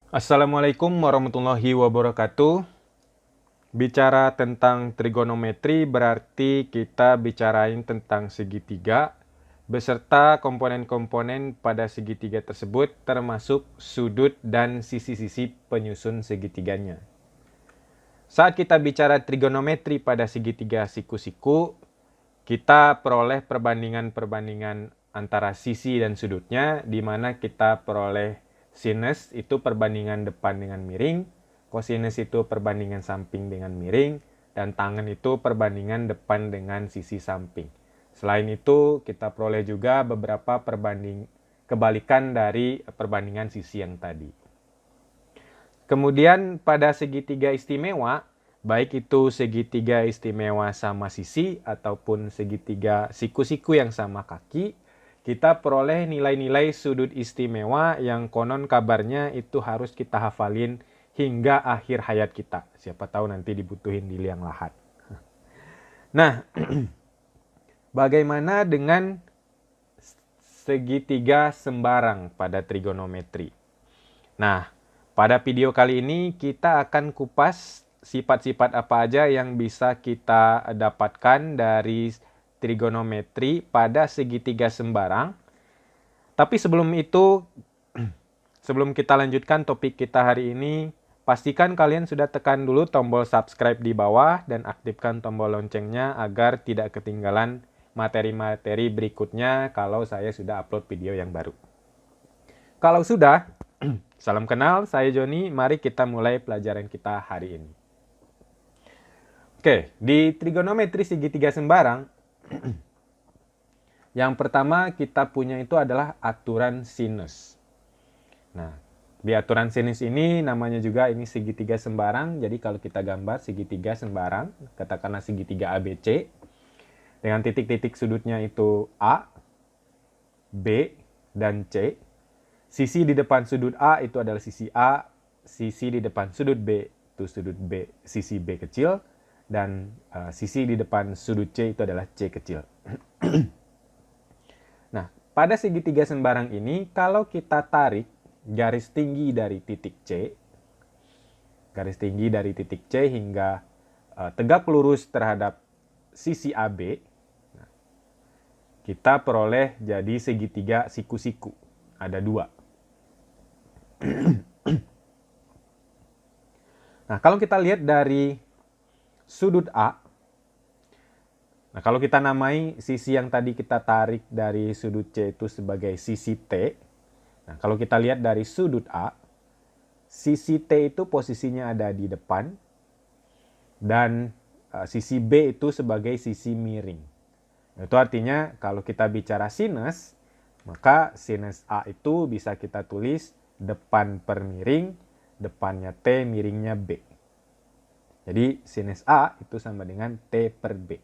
Assalamualaikum warahmatullahi wabarakatuh. Bicara tentang trigonometri berarti kita bicarain tentang segitiga beserta komponen-komponen pada segitiga tersebut termasuk sudut dan sisi-sisi penyusun segitiganya. Saat kita bicara trigonometri pada segitiga siku-siku, kita peroleh perbandingan-perbandingan antara sisi dan sudutnya, di mana kita peroleh sinus itu perbandingan depan dengan miring, kosinus itu perbandingan samping dengan miring, dan tangen itu perbandingan depan dengan sisi samping. Selain itu, kita peroleh juga beberapa kebalikan dari perbandingan sisi yang tadi. Kemudian pada segitiga istimewa, baik itu segitiga istimewa sama sisi ataupun segitiga siku-siku yang sama kaki, kita peroleh nilai-nilai sudut istimewa yang konon kabarnya itu harus kita hafalin hingga akhir hayat kita. Siapa tahu nanti dibutuhin di liang lahat. Nah, bagaimana dengan segitiga sembarang pada trigonometri? Nah, pada video kali ini kita akan kupas sifat-sifat apa aja yang bisa kita dapatkan dari trigonometri pada segitiga sembarang. Tapi sebelum itu, sebelum kita lanjutkan topik kita hari ini, pastikan kalian sudah tekan dulu tombol subscribe di bawah dan aktifkan tombol loncengnya agar tidak ketinggalan materi-materi berikutnya kalau saya sudah upload video yang baru. Kalau sudah, salam kenal, saya Joni. Mari kita mulai pelajaran kita hari ini. Oke, di trigonometri segitiga sembarang, yang pertama kita punya itu adalah aturan sinus. Nah, di aturan sinus ini namanya juga ini segitiga sembarang. Jadi kalau kita gambar segitiga sembarang, katakanlah segitiga ABC, dengan titik-titik sudutnya itu A, B, dan C. Sisi di depan sudut A itu adalah sisi A, sisi di depan sudut B itu sudut B, sisi B kecil, dan sisi di depan sudut C itu adalah C kecil. Nah, pada segitiga sembarang ini, kalau kita tarik garis tinggi dari titik C, garis tinggi dari titik C hingga tegak lurus terhadap sisi AB, kita peroleh jadi segitiga siku-siku. Ada dua. Nah, kalau kita lihat dari sudut A, nah kalau kita namai sisi yang tadi kita tarik dari sudut C itu sebagai sisi T, nah kalau kita lihat dari sudut A, sisi T itu posisinya ada di depan, dan sisi B itu sebagai sisi miring. Itu artinya kalau kita bicara sinus, maka sinus A itu bisa kita tulis depan per miring, depannya T, miringnya B. Jadi sinus A itu sama dengan T per B.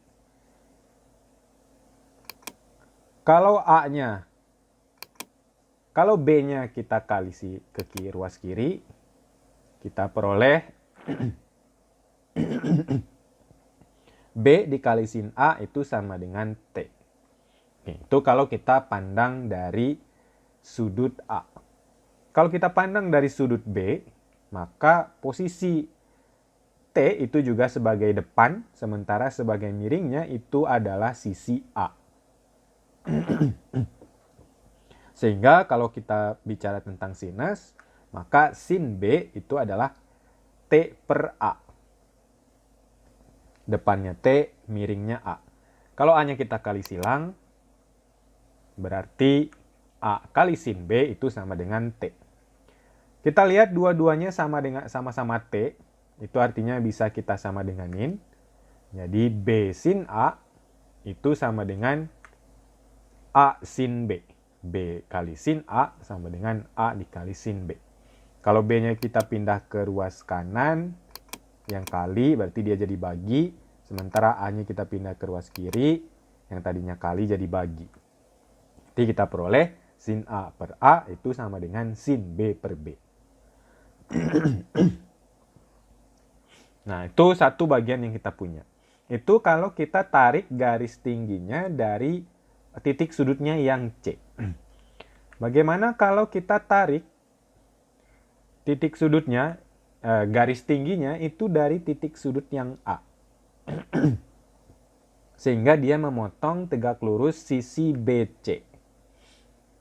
Kalau A-nya, kalau B-nya kita kali ke ruas kiri, kita peroleh B dikali sin A itu sama dengan T. Itu kalau kita pandang dari sudut A. Kalau kita pandang dari sudut B, maka posisi T itu juga sebagai depan, sementara sebagai miringnya itu adalah sisi A. Sehingga kalau kita bicara tentang sinus, maka sin B itu adalah T per A. Depannya T, miringnya A. Kalau A-nya kita kali silang, berarti A kali sin B itu sama dengan T. Kita lihat dua-duanya sama-sama T, itu artinya bisa kita sama denganin. Jadi B sin A itu sama dengan A sin B. B kali sin A sama dengan A dikali sin B. Kalau B-nya kita pindah ke ruas kanan, yang kali berarti dia jadi bagi. Sementara A-nya kita pindah ke ruas kiri, yang tadinya kali jadi bagi. Jadi kita peroleh sin A per A itu sama dengan sin B per B. Nah, itu satu bagian yang kita punya. Itu kalau kita tarik garis tingginya dari titik sudutnya yang C. Bagaimana kalau kita tarik titik sudutnya, garis tingginya itu dari titik sudut yang A. Sehingga dia memotong tegak lurus sisi BC.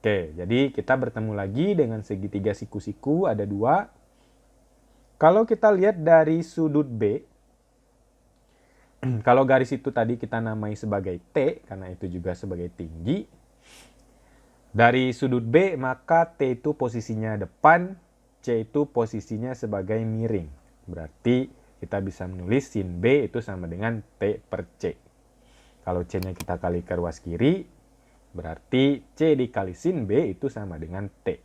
Oke, jadi kita bertemu lagi dengan segitiga siku-siku, ada 2. Kalau kita lihat dari sudut B, kalau garis itu tadi kita namai sebagai T, karena itu juga sebagai tinggi. Dari sudut B, maka T itu posisinya depan, C itu posisinya sebagai miring. Berarti kita bisa menulis sin B itu sama dengan T per C. Kalau C-nya kita kali ke ruas kiri, berarti C dikali sin B itu sama dengan T.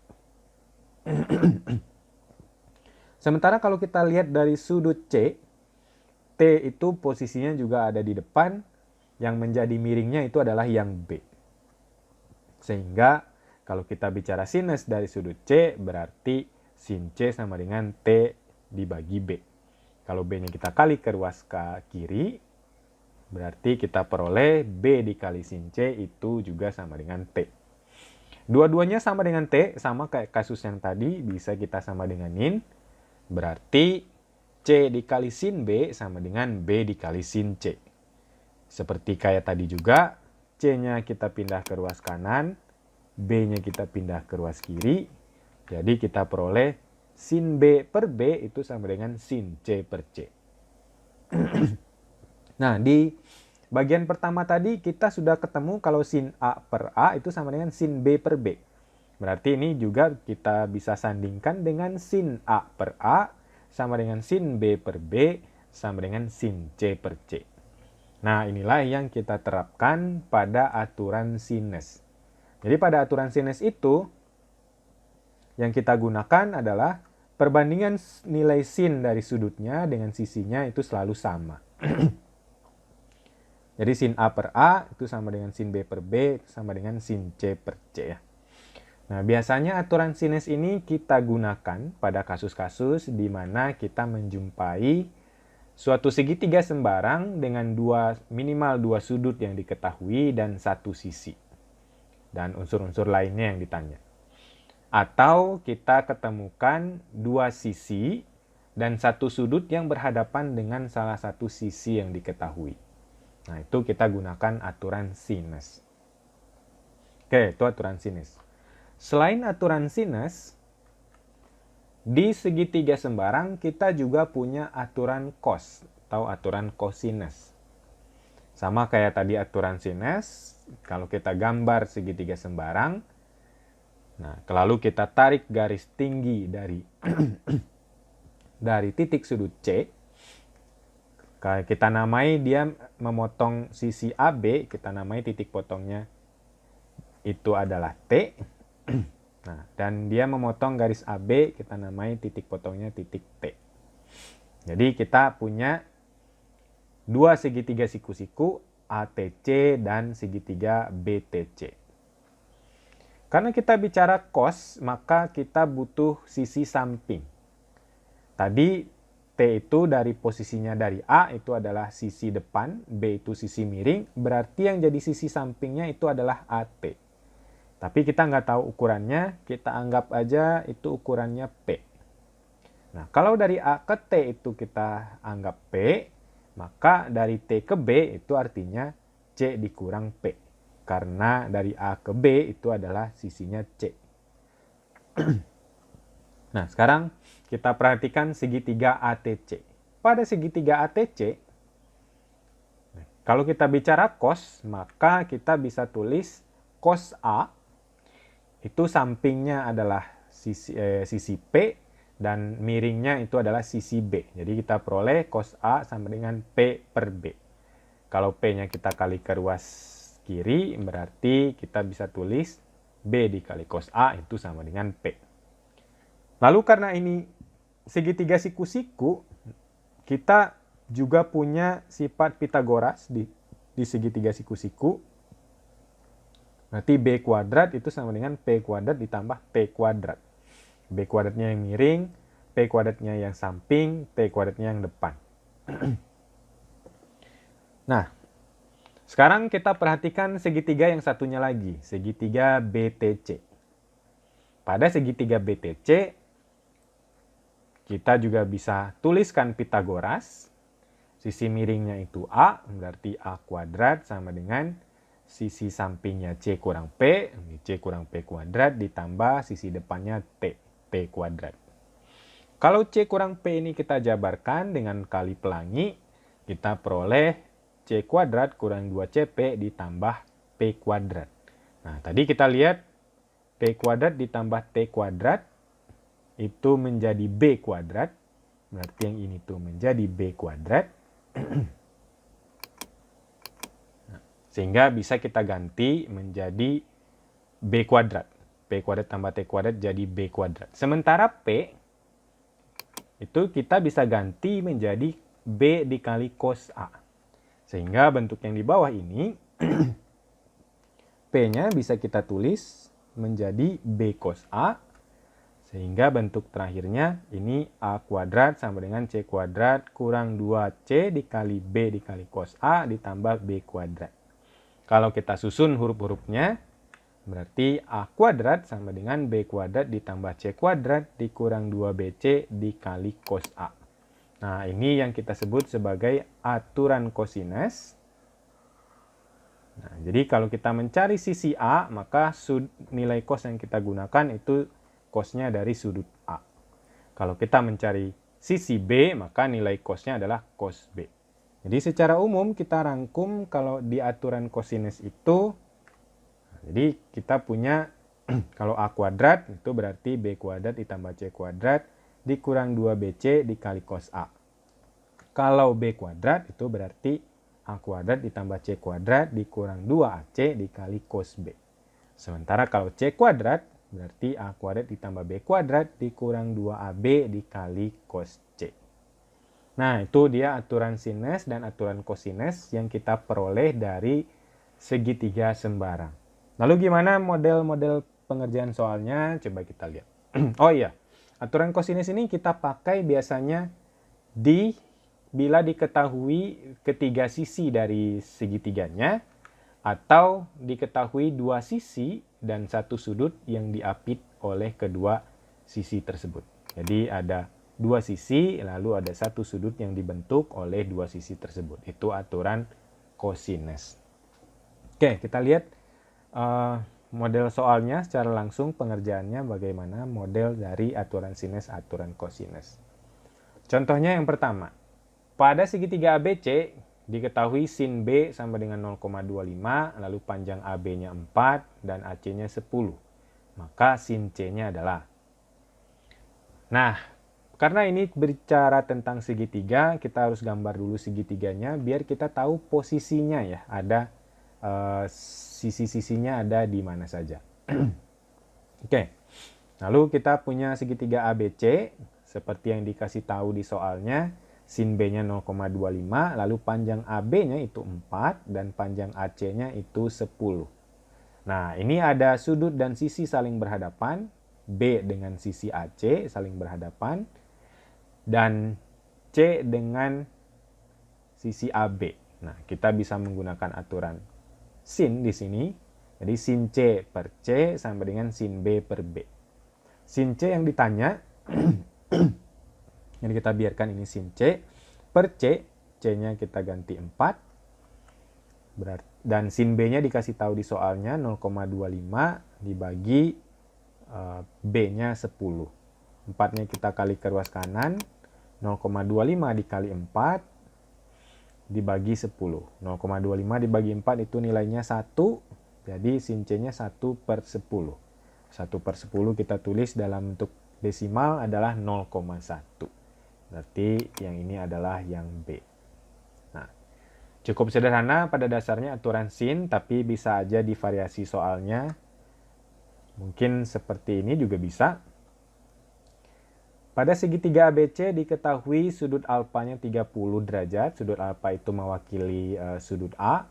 Sementara kalau kita lihat dari sudut C, T itu posisinya juga ada di depan, yang menjadi miringnya itu adalah yang B. Sehingga kalau kita bicara sinus dari sudut C, berarti sin C sama dengan T dibagi B. Kalau B-nya kita kali ke ruas ke kiri, berarti kita peroleh B dikali sin C itu juga sama dengan T. Dua-duanya sama dengan T, sama kayak kasus yang tadi, bisa kita sama denganin. Berarti C dikali sin B sama dengan B dikali sin C. Seperti kayak tadi juga, C-nya kita pindah ke ruas kanan, B-nya kita pindah ke ruas kiri. Jadi kita peroleh sin B per B itu sama dengan sin C per C. Nah, di bagian pertama tadi kita sudah ketemu kalau sin A per A itu sama dengan sin B per B. Berarti ini juga kita bisa sandingkan dengan sin A per A sama dengan sin B per B sama dengan sin C per C. Nah, inilah yang kita terapkan pada aturan sinus. Jadi pada aturan sinus itu, yang kita gunakan adalah perbandingan nilai sin dari sudutnya dengan sisinya itu selalu sama. Jadi sin A per A itu sama dengan sin B per B, itu sama dengan sin C per C ya. Nah, biasanya aturan sinus ini kita gunakan pada kasus-kasus di mana kita menjumpai suatu segitiga sembarang dengan minimal 2 sudut yang diketahui dan 1 sisi. Dan unsur-unsur lainnya yang ditanya. Atau kita ketemukan 2 sisi dan 1 sudut yang berhadapan dengan salah satu sisi yang diketahui. Nah, itu kita gunakan aturan sinus. Oke, itu aturan sinus. Selain aturan sinus, di segitiga sembarang kita juga punya aturan cos atau aturan cosinus. Sama kayak tadi aturan sinus, kalau kita gambar segitiga sembarang, nah, lalu kita tarik garis tinggi dari dari titik sudut C, kita namai dia memotong sisi AB, kita namai titik potongnya itu adalah T. Nah, dan dia memotong garis AB, kita namai titik potongnya titik T. Jadi kita punya 2 segitiga siku-siku ATC dan segitiga BTC. Karena kita bicara cos, maka kita butuh sisi samping. Tadi T itu dari posisinya dari A itu adalah sisi depan, B itu sisi miring, berarti yang jadi sisi sampingnya itu adalah AT. Tapi kita nggak tahu ukurannya, kita anggap aja itu ukurannya P. Nah, kalau dari A ke T itu kita anggap P, maka dari T ke B itu artinya C dikurang P. Karena dari A ke B itu adalah sisinya C. Nah, sekarang kita perhatikan segitiga ATC. Pada segitiga ATC, kalau kita bicara cos, maka kita bisa tulis cos A itu sampingnya adalah sisi P dan miringnya itu adalah sisi B. Jadi kita peroleh cos A sama dengan P per B. Kalau P-nya kita kali ke ruas kiri, berarti kita bisa tulis B dikali cos A itu sama dengan P. Lalu karena ini segitiga siku-siku, kita juga punya sifat Pitagoras di segitiga siku-siku. Berarti B kuadrat itu sama dengan P kuadrat ditambah T kuadrat. B kuadratnya yang miring, P kuadratnya yang samping, T kuadratnya yang depan. Nah, sekarang kita perhatikan segitiga yang satunya lagi, segitiga BTC. Pada segitiga BTC, Kita juga bisa tuliskan Pitagoras. Sisi miringnya itu A, berarti A kuadrat sama dengan sisi sampingnya C kurang P, C kurang P kuadrat ditambah sisi depannya T, P kuadrat. Kalau C kurang P ini kita jabarkan dengan kali pelangi, kita peroleh C kuadrat kurang 2CP ditambah P kuadrat. Nah, tadi kita lihat P kuadrat ditambah T kuadrat itu menjadi B kuadrat. Berarti yang ini tuh menjadi B kuadrat. Sehingga bisa kita ganti menjadi B kuadrat. P kuadrat tambah T kuadrat jadi B kuadrat. Sementara P itu kita bisa ganti menjadi B dikali cos A. Sehingga bentuk yang di bawah ini, P-nya bisa kita tulis menjadi B cos A. Sehingga bentuk terakhirnya ini A kuadrat sama dengan C kuadrat kurang 2C dikali B dikali cos A ditambah B kuadrat. Kalau kita susun huruf-hurufnya, berarti A kuadrat sama dengan B kuadrat ditambah C kuadrat dikurang 2BC dikali cos A. Nah, ini yang kita sebut sebagai aturan kosinus. Nah, jadi kalau kita mencari sisi A, maka nilai cos yang kita gunakan itu cosnya dari sudut A. Kalau kita mencari sisi B, maka nilai cosnya adalah cos B. Jadi secara umum kita rangkum kalau di aturan kosinus itu, jadi kita punya kalau A kuadrat itu berarti B kuadrat ditambah C kuadrat dikurang 2BC dikali cos A. Kalau B kuadrat itu berarti A kuadrat ditambah C kuadrat dikurang 2AC dikali cos B. Sementara kalau C kuadrat berarti A kuadrat ditambah B kuadrat dikurang 2AB dikali cos C. Nah, itu dia aturan sinus dan aturan kosinus yang kita peroleh dari segitiga sembarang. Lalu gimana model-model pengerjaan soalnya? Coba kita lihat. Oh iya, aturan kosinus ini kita pakai biasanya bila diketahui ketiga sisi dari segitiganya, atau diketahui dua sisi dan satu sudut yang diapit oleh kedua sisi tersebut. Jadi ada dua sisi, lalu ada satu sudut yang dibentuk oleh dua sisi tersebut. Itu aturan kosinus. Oke, kita lihat model soalnya secara langsung pengerjaannya bagaimana model dari aturan sinus, aturan kosinus. Contohnya yang pertama, pada segitiga ABC, diketahui sin B sama dengan 0,25, lalu panjang AB-nya 4 dan AC-nya 10. Maka sin C-nya adalah. Nah, karena ini berbicara tentang segitiga, kita harus gambar dulu segitiganya biar kita tahu posisinya ya. Ada sisi-sisinya ada di mana saja. Oke. Lalu kita punya segitiga ABC seperti yang dikasih tahu di soalnya. Sin B-nya 0,25, lalu panjang AB-nya itu 4, dan panjang AC-nya itu 10. Nah, ini ada sudut dan sisi saling berhadapan, B dengan sisi AC saling berhadapan, dan C dengan sisi AB. Nah, kita bisa menggunakan aturan sin di sini. Jadi sin C per C sama dengan sin B per B. Sin C yang ditanya, jadi kita biarkan ini sin C per C, C-nya kita ganti 4. Dan sin B-nya dikasih tahu di soalnya 0,25 dibagi B-nya 10. 4-nya kita kali ke ruas kanan, 0,25 dikali 4 dibagi 10. 0,25 dibagi 4 itu nilainya 1, jadi sin C-nya 1 per 10. 1 per 10 kita tulis dalam bentuk desimal adalah 0,1. Berarti yang ini adalah yang B. Nah, cukup sederhana pada dasarnya aturan sin, tapi bisa aja divariasi soalnya. Mungkin seperti ini juga bisa. Pada segitiga ABC diketahui sudut alfanya 30 derajat. Sudut alfa itu mewakili sudut A.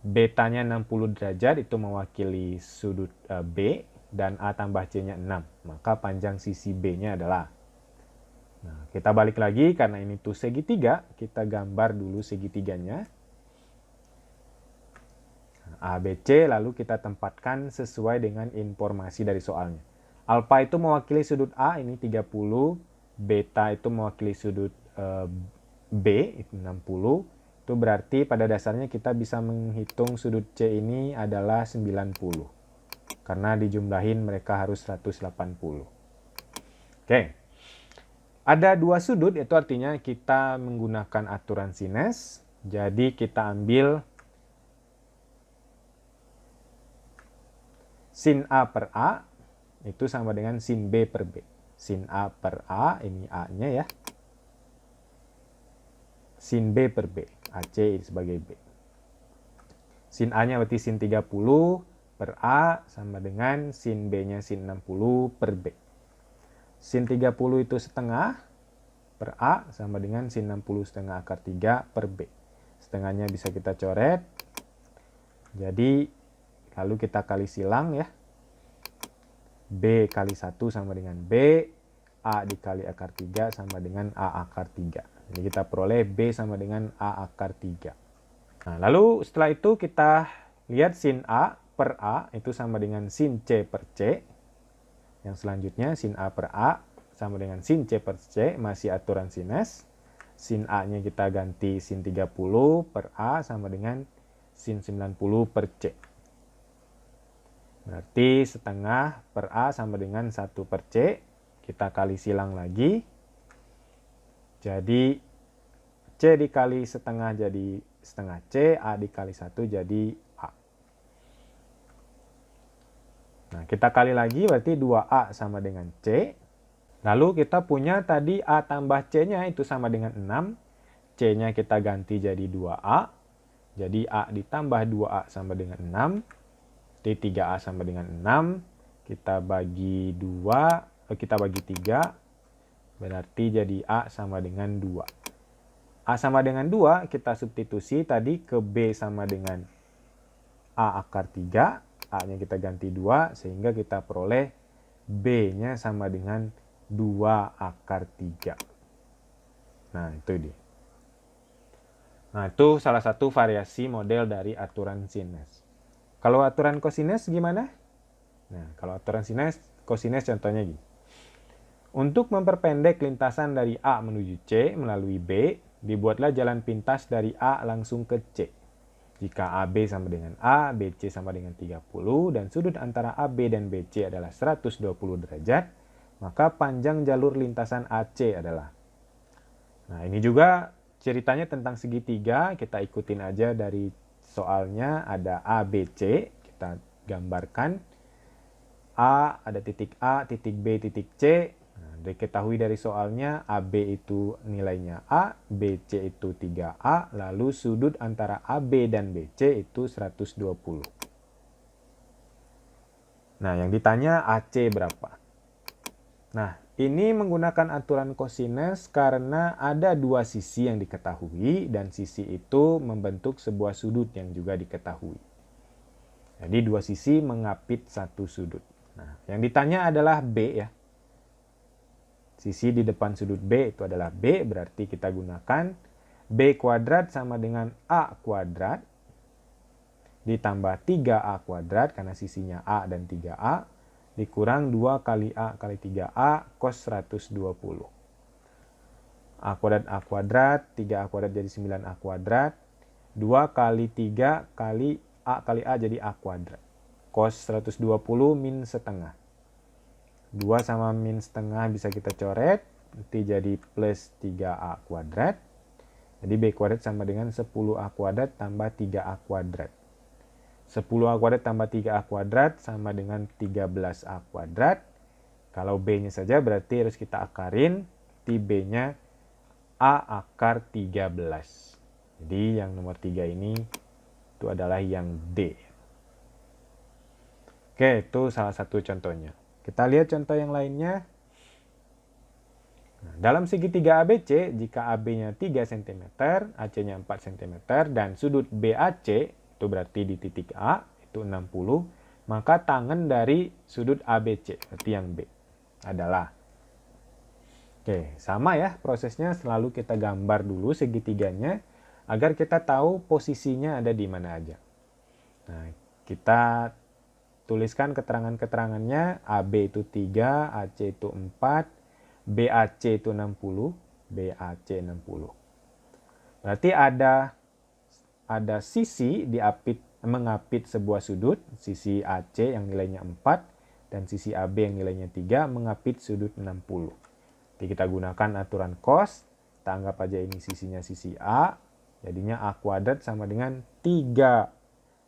Betanya 60 derajat itu mewakili sudut B. Dan A tambah C-nya 6. Maka panjang sisi B-nya adalah. Nah, kita balik lagi karena ini tuh segitiga, kita gambar dulu segitiganya. ABC lalu kita tempatkan sesuai dengan informasi dari soalnya. Alfa itu mewakili sudut A, ini 30, beta itu mewakili sudut B, itu 60. Itu berarti pada dasarnya kita bisa menghitung sudut C ini adalah 90. Karena dijumlahin mereka harus 180. Oke. Ada dua sudut, itu artinya kita menggunakan aturan sinus. Jadi kita ambil sin A per A, itu sama dengan sin B per B. Sin A per A, ini A-nya ya. Sin B per B, AC sebagai B. Sin A-nya berarti sin 30 per A sama dengan sin B-nya sin 60 per B. Sin 30 itu setengah per A sama dengan sin 60 setengah akar 3 per B. Setengahnya bisa kita coret. Jadi, lalu kita kali silang ya. B kali 1 sama dengan B. A dikali akar 3 sama dengan A akar 3. Jadi kita peroleh B sama dengan A akar 3. Nah, lalu setelah itu kita lihat sin A per A itu sama dengan sin C per C. Yang selanjutnya sin A per A sama dengan sin C per C, masih aturan sinus. Sin A-nya kita ganti sin 30 per A sama dengan sin 90 per C. Berarti setengah per A sama dengan 1 per C. Kita kali silang lagi. Jadi C dikali setengah jadi setengah C, A dikali 1 jadi A. Nah, kita kali lagi berarti 2A sama dengan C. Lalu kita punya tadi A tambah C-nya itu sama dengan 6. C-nya kita ganti jadi 2A. Jadi A ditambah 2A sama dengan 6. Jadi 3A sama dengan 6. Kita bagi 2, kita bagi 3. Berarti jadi A sama dengan 2. A sama dengan 2 kita substitusi tadi ke B sama dengan A akar 3. A-nya kita ganti 2 sehingga kita peroleh B-nya sama dengan 2 akar 3. Nah, itu dia. Nah, itu salah satu variasi model dari aturan sinus. Kalau aturan kosinus gimana? Nah, kalau aturan sinus, kosinus contohnya gini. Untuk memperpendek lintasan dari A menuju C melalui B, dibuatlah jalan pintas dari A langsung ke C. Jika AB sama dengan A, BC sama dengan 30, dan sudut antara AB dan BC adalah 120 derajat, maka panjang jalur lintasan AC adalah. Nah, ini juga ceritanya tentang segitiga, kita ikutin aja dari soalnya ada ABC, kita gambarkan. A, ada titik A, titik B, titik C. Nah, diketahui dari soalnya AB itu nilainya A, BC itu 3A, lalu sudut antara AB dan BC itu 120. Nah, yang ditanya AC berapa? Nah, ini menggunakan aturan kosinus karena ada dua sisi yang diketahui dan sisi itu membentuk sebuah sudut yang juga diketahui. Jadi dua sisi mengapit satu sudut. Nah, yang ditanya adalah B ya. Sisi di depan sudut B itu adalah B, berarti kita gunakan B kuadrat sama dengan A kuadrat ditambah 3A kuadrat karena sisinya A dan 3A dikurang 2 kali A kali 3A cos 120. A kuadrat, 3A kuadrat jadi 9A kuadrat, 2 kali 3 kali A jadi A kuadrat. Cos 120 min setengah. 2 sama min setengah bisa kita coret, nanti jadi plus 3A kuadrat. Jadi B kuadrat sama dengan 10A kuadrat tambah 3A kuadrat. 10A kuadrat tambah 3A kuadrat sama dengan 13A kuadrat. Kalau B-nya saja berarti harus kita akarin, nanti B-nya A akar 13. Jadi yang nomor 3 ini itu adalah yang D. Oke, itu salah satu contohnya. Kita lihat contoh yang lainnya. Nah, dalam segitiga ABC, jika AB-nya 3 cm, AC-nya 4 cm, dan sudut BAC, itu berarti di titik A, itu 60, maka tangen dari sudut ABC, berarti yang B, adalah. Oke, sama ya prosesnya, selalu kita gambar dulu segitiganya, agar kita tahu posisinya ada di mana aja. Nah, kita tuliskan keterangan-keterangannya, AB itu 3, AC itu 4, BAC itu 60, BAC 60. Berarti ada sisi mengapit sebuah sudut, sisi AC yang nilainya 4 dan sisi AB yang nilainya 3 mengapit sudut 60. Jadi kita gunakan aturan cos, kita anggap aja ini sisinya sisi A, jadinya A kuadrat sama dengan 3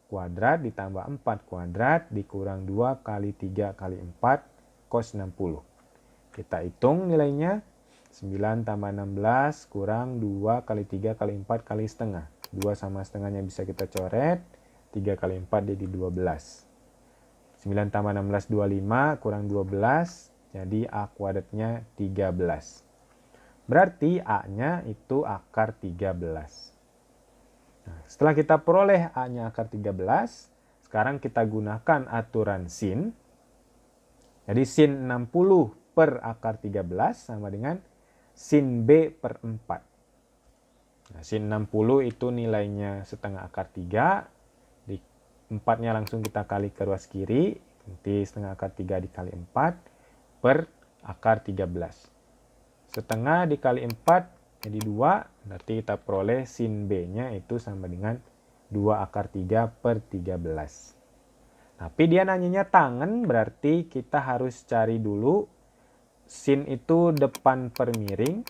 kuadrat ditambah 4 kuadrat dikurang 2 kali 3 kali 4 cos 60. Kita hitung nilainya, 9 tambah 16 kurang 2 kali 3 kali 4 kali setengah. 2 sama setengahnya bisa kita coret, 3 kali 4 jadi 12. 9 tambah 16 25 kurang 12, jadi A kuadratnya 13. Berarti A-nya itu akar 13. Nah, setelah kita peroleh A-nya akar 13, sekarang kita gunakan aturan sin. Jadi sin 60 per akar 13 sama dengan sin B per 4. Nah, sin 60 itu nilainya setengah akar 3. Di 4-nya langsung kita kali ke ruas kiri. Nanti setengah akar 3 dikali 4 per akar 13. Setengah dikali 4 jadi 2, berarti kita peroleh sin B-nya itu sama dengan 2 akar 3 per 13. Tapi dia nanyanya tangen, berarti kita harus cari dulu sin itu depan per miring.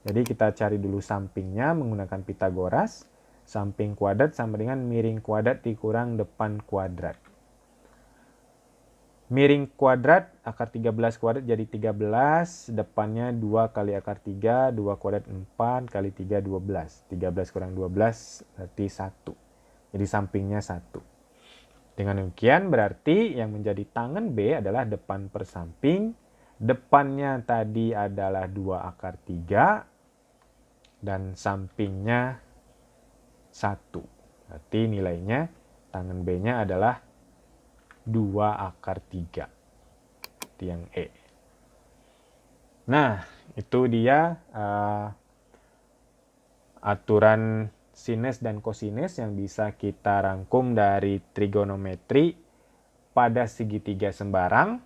Jadi kita cari dulu sampingnya menggunakan Pitagoras. Samping kuadrat sama dengan miring kuadrat dikurang depan kuadrat. Miring kuadrat, akar 13 kuadrat jadi 13, depannya 2 kali akar 3, 2 kuadrat 4, kali 3, 12. 13 kurang 12 berarti 1. Jadi sampingnya 1. Dengan demikian berarti yang menjadi tangen B adalah depan per samping. Depannya tadi adalah 2 akar 3, dan sampingnya 1. Berarti nilainya tangen B-nya adalah 2 akar 3. Itu yang E. Nah, itu dia aturan sinus dan kosinus yang bisa kita rangkum dari trigonometri pada segitiga sembarang.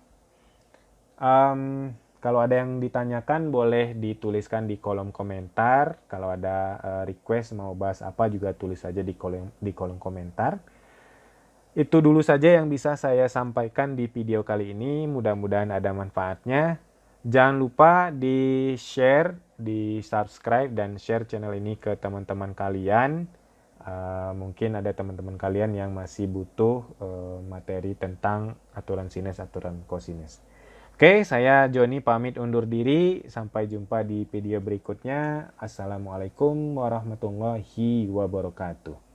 Kalau ada yang ditanyakan boleh dituliskan di kolom komentar. Kalau ada request mau bahas apa juga tulis saja di kolom komentar. Itu dulu saja yang bisa saya sampaikan di video kali ini. Mudah-mudahan ada manfaatnya. Jangan lupa di-share, di-subscribe, dan share channel ini ke teman-teman kalian. Mungkin ada teman-teman kalian yang masih butuh materi tentang aturan sinus, aturan kosinus. Oke, saya Joni pamit undur diri. Sampai jumpa di video berikutnya. Assalamualaikum warahmatullahi wabarakatuh.